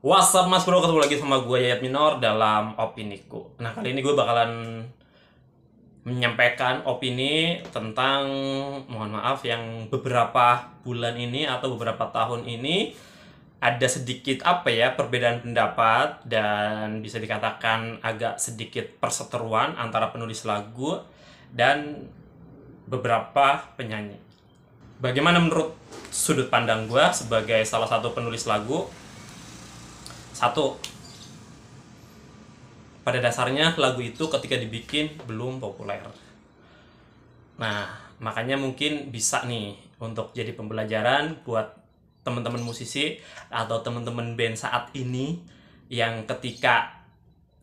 What's up mas bro, ketemu lagi sama gue Yayat Minor dalam Opiniku. Nah kali ini gue bakalan menyampaikan opini tentang, mohon maaf, yang beberapa bulan ini atau beberapa tahun ini ada sedikit perbedaan pendapat dan bisa dikatakan agak sedikit perseteruan antara penulis lagu dan beberapa penyanyi. Bagaimana menurut sudut pandang gue sebagai salah satu penulis lagu? Satu, pada dasarnya lagu itu ketika dibikin belum populer. Nah, makanya mungkin bisa nih untuk jadi pembelajaran buat teman-teman musisi atau teman-teman band saat ini yang ketika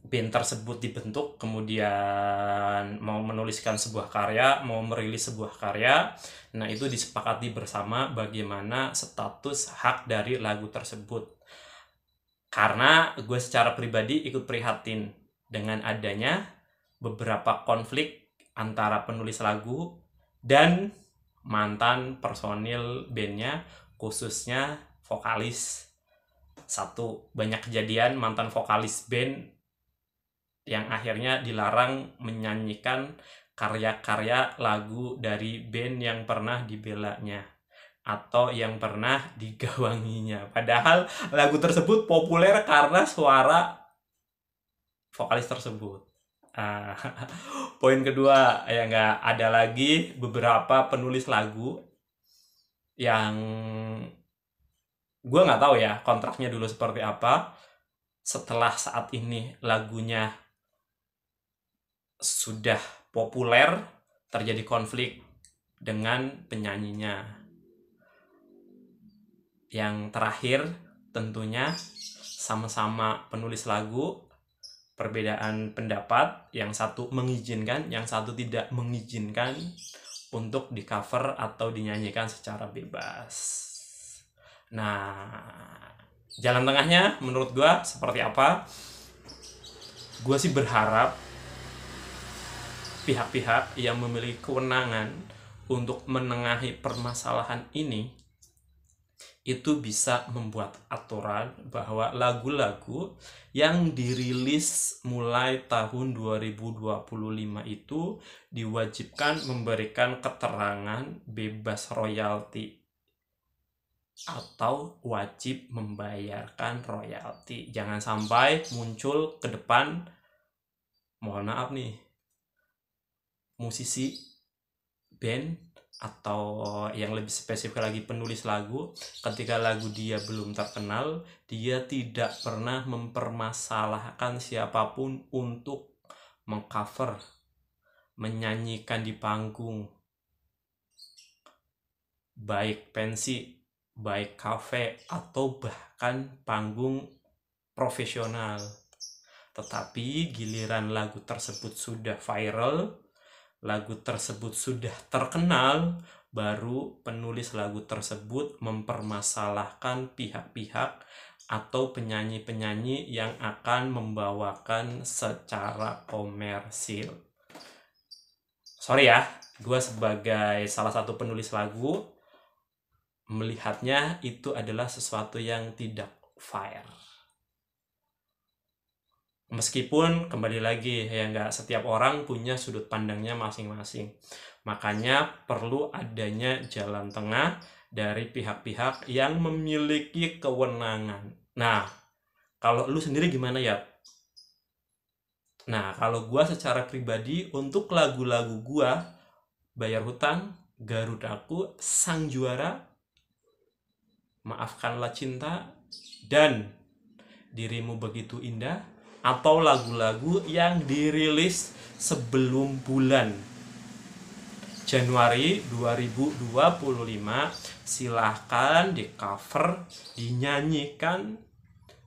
band tersebut dibentuk kemudian mau menuliskan sebuah karya, mau merilis sebuah karya, nah itu disepakati bersama bagaimana status hak dari lagu tersebut. Karena gue secara pribadi ikut prihatin dengan adanya beberapa konflik antara penulis lagu dan mantan personil bandnya, khususnya vokalis. Satu, banyak kejadian mantan vokalis band yang akhirnya dilarang menyanyikan karya-karya lagu dari band yang pernah dibelanya atau yang pernah digawanginya. Padahal lagu tersebut populer karena suara vokalis tersebut. Ah, poin kedua, ya nggak ada lagi beberapa penulis lagu yang gue nggak tahu ya kontraknya dulu seperti apa. Setelah saat ini lagunya sudah populer, terjadi konflik dengan penyanyinya. Yang terakhir tentunya sama-sama penulis lagu, perbedaan pendapat, yang satu mengizinkan, yang satu tidak mengizinkan untuk di cover atau dinyanyikan secara bebas. Nah, jalan tengahnya menurut gue seperti apa? Gue sih berharap pihak-pihak yang memiliki kewenangan untuk menengahi permasalahan ini itu bisa membuat aturan bahwa lagu-lagu yang dirilis mulai tahun 2025 itu diwajibkan memberikan keterangan bebas royalti atau wajib membayarkan royalti. Jangan sampai muncul ke depan, mohon maaf nih, musisi band atau yang lebih spesifik lagi penulis lagu, ketika lagu dia belum terkenal, dia tidak pernah mempermasalahkan siapapun untuk mengcover, menyanyikan di panggung, baik pensi, baik kafe, atau bahkan panggung profesional. Tetapi giliran lagu tersebut sudah viral, lagu tersebut sudah terkenal, baru penulis lagu tersebut mempermasalahkan pihak-pihak atau penyanyi-penyanyi yang akan membawakan secara komersil. Sorry ya, gue sebagai salah satu penulis lagu melihatnya itu adalah sesuatu yang tidak fair. Meskipun kembali lagi ya, nggak setiap orang punya sudut pandangnya masing-masing. Makanya perlu adanya jalan tengah dari pihak-pihak yang memiliki kewenangan. Nah, kalau lu sendiri gimana ya? Nah, kalau gua secara pribadi untuk lagu-lagu gua, Bayar Hutang, Garudaku, Sang Juara, Maafkanlah Cinta, dan Dirimu Begitu Indah, atau lagu-lagu yang dirilis sebelum bulan Januari 2025, silahkan di cover, dinyanyikan,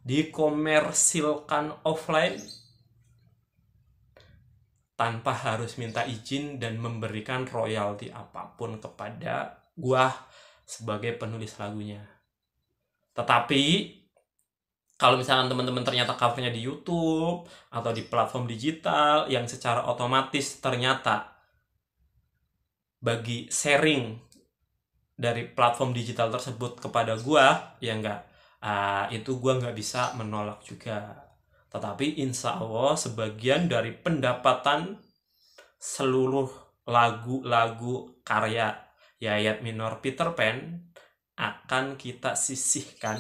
dikomersilkan offline tanpa harus minta izin dan memberikan royalti apapun kepada gua sebagai penulis lagunya. Tetapi kalau misalkan teman-teman ternyata covernya di YouTube atau di platform digital yang secara otomatis ternyata bagi sharing dari platform digital tersebut kepada gua, ya enggak itu gue nggak bisa menolak juga. Tetapi insya Allah sebagian dari pendapatan seluruh lagu-lagu karya Yayat Minor Peter Pan akan kita sisihkan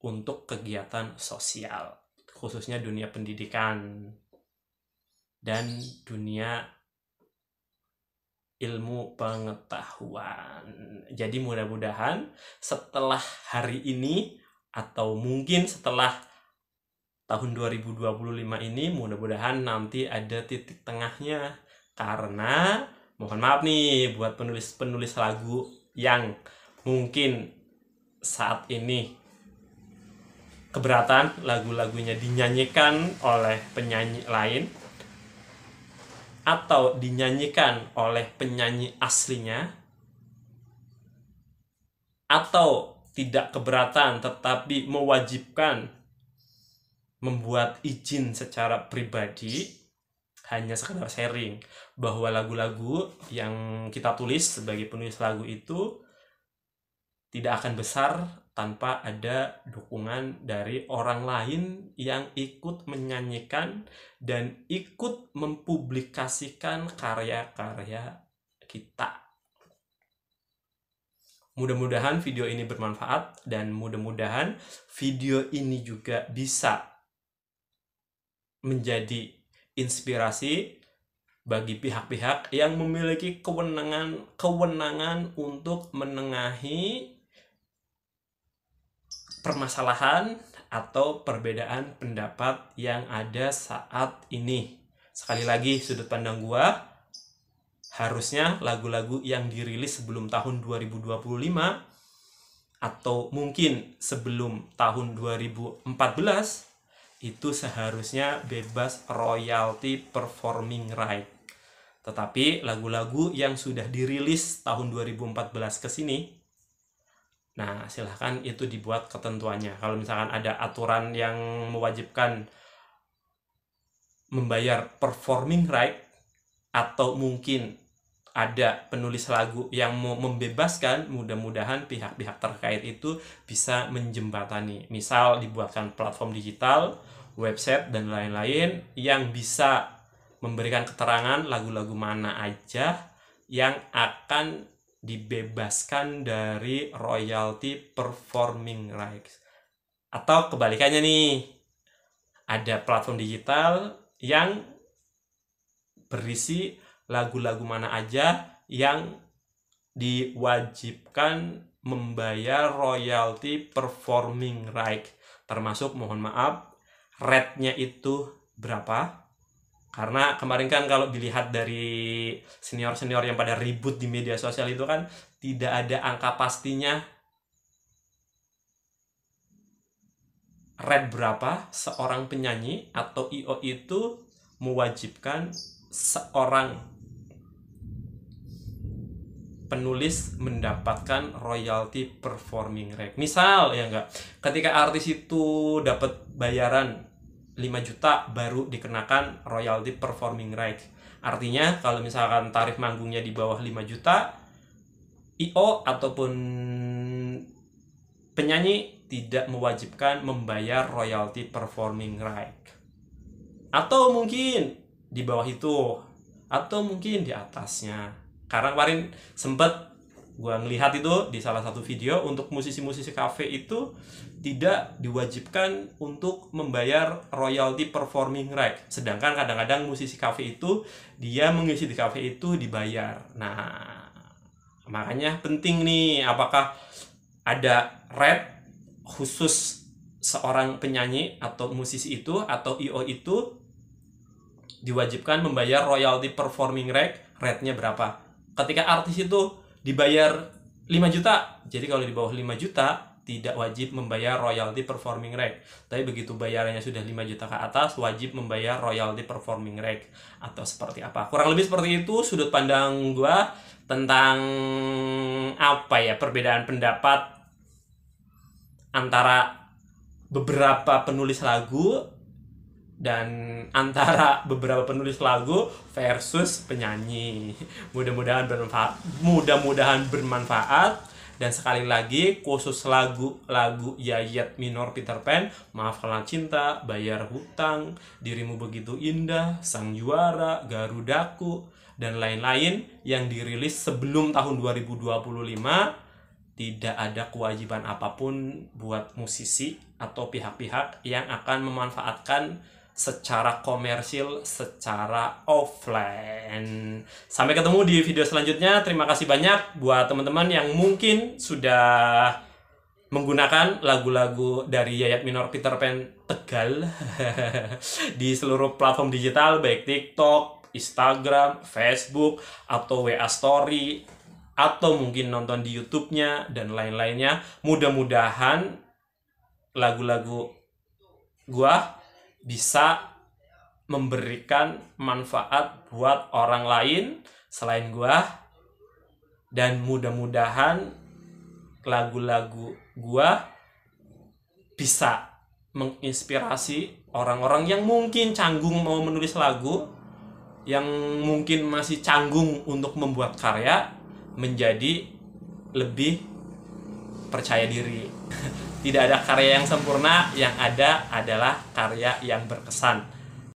untuk kegiatan sosial, khususnya dunia pendidikan dan dunia ilmu pengetahuan. Jadi mudah-mudahan setelah hari ini atau mungkin setelah tahun 2025 ini, mudah-mudahan nanti ada titik tengahnya. Karena mohon maaf nih buat penulis-penulis lagu yang mungkin saat ini keberatan lagu-lagunya dinyanyikan oleh penyanyi lain atau dinyanyikan oleh penyanyi aslinya, atau tidak keberatan tetapi mewajibkan membuat izin secara pribadi, hanya sekedar sharing bahwa lagu-lagu yang kita tulis sebagai penulis lagu itu tidak akan besar tanpa ada dukungan dari orang lain yang ikut menyanyikan dan ikut mempublikasikan karya-karya kita. Mudah-mudahan video ini bermanfaat dan mudah-mudahan video ini juga bisa menjadi inspirasi bagi pihak-pihak yang memiliki kewenangan untuk menengahi permasalahan atau perbedaan pendapat yang ada saat ini. Sekali lagi, sudut pandang gua, harusnya lagu-lagu yang dirilis sebelum tahun 2025 atau mungkin sebelum tahun 2014 itu seharusnya bebas royalti performing right. Tetapi lagu-lagu yang sudah dirilis tahun 2014 ke sini, nah silahkan itu dibuat ketentuannya. Kalau misalkan ada aturan yang mewajibkan membayar performing right, atau mungkin ada penulis lagu yang mau membebaskan, mudah-mudahan pihak-pihak terkait itu bisa menjembatani. Misal dibuatkan platform digital, website, dan lain-lain yang bisa memberikan keterangan lagu-lagu mana aja yang akan dibebaskan dari royalti performing rights. Atau kebalikannya nih, ada platform digital yang berisi lagu-lagu mana aja yang diwajibkan membayar royalti performing right, termasuk mohon maaf rate-nya itu berapa. Karena kemarin kan kalau dilihat dari senior-senior yang pada ribut di media sosial itu kan tidak ada angka pastinya rate berapa seorang penyanyi atau IO itu mewajibkan seorang penulis mendapatkan royalti performing right. Misal ya enggak, ketika artis itu dapat bayaran 5 juta baru dikenakan royalti performing right. Artinya kalau misalkan tarif manggungnya di bawah 5 juta, IO ataupun penyanyi tidak mewajibkan membayar royalti performing right. Atau mungkin di bawah itu, atau mungkin di atasnya. Karena kemarin sempet gue ngelihat itu di salah satu video, untuk musisi-musisi kafe itu tidak diwajibkan untuk membayar royalti performing right. Sedangkan kadang-kadang musisi kafe itu dia mengisi di kafe itu dibayar. Nah, makanya penting nih, apakah ada rate khusus seorang penyanyi atau musisi itu atau IO itu diwajibkan membayar royalti performing right, rate-nya berapa. Ketika artis itu dibayar 5 juta, jadi kalau di bawah 5 juta tidak wajib membayar royalti performing right. Tapi begitu bayarannya sudah 5 juta ke atas, wajib membayar royalti performing right. Atau seperti apa. Kurang lebih seperti itu sudut pandang gua tentang perbedaan pendapat antara beberapa penulis lagu dan antara beberapa penulis lagu versus penyanyi. Mudah-mudahan bermanfaat Dan sekali lagi khusus lagu Yayat Minor Peter Pan, Maafkanlah Cinta, Bayar Hutang, Dirimu Begitu Indah, Sang Juara, Garudaku, dan lain-lain yang dirilis sebelum tahun 2025, tidak ada kewajiban apapun buat musisi atau pihak-pihak yang akan memanfaatkan secara komersil, secara offline. Sampai ketemu di video selanjutnya. Terima kasih banyak buat teman-teman yang mungkin sudah menggunakan lagu-lagu dari Yayat Minor Peter Pan Tegal di seluruh platform digital, baik TikTok, Instagram, Facebook, atau WA Story, atau mungkin nonton di YouTube-nya dan lain-lainnya. Mudah-mudahan lagu-lagu gua bisa memberikan manfaat buat orang lain selain gua, dan mudah-mudahan lagu-lagu gua bisa menginspirasi orang-orang yang mungkin canggung mau menulis lagu, yang mungkin masih canggung untuk membuat karya, menjadi lebih percaya diri. Tidak ada karya yang sempurna, yang ada adalah karya yang berkesan.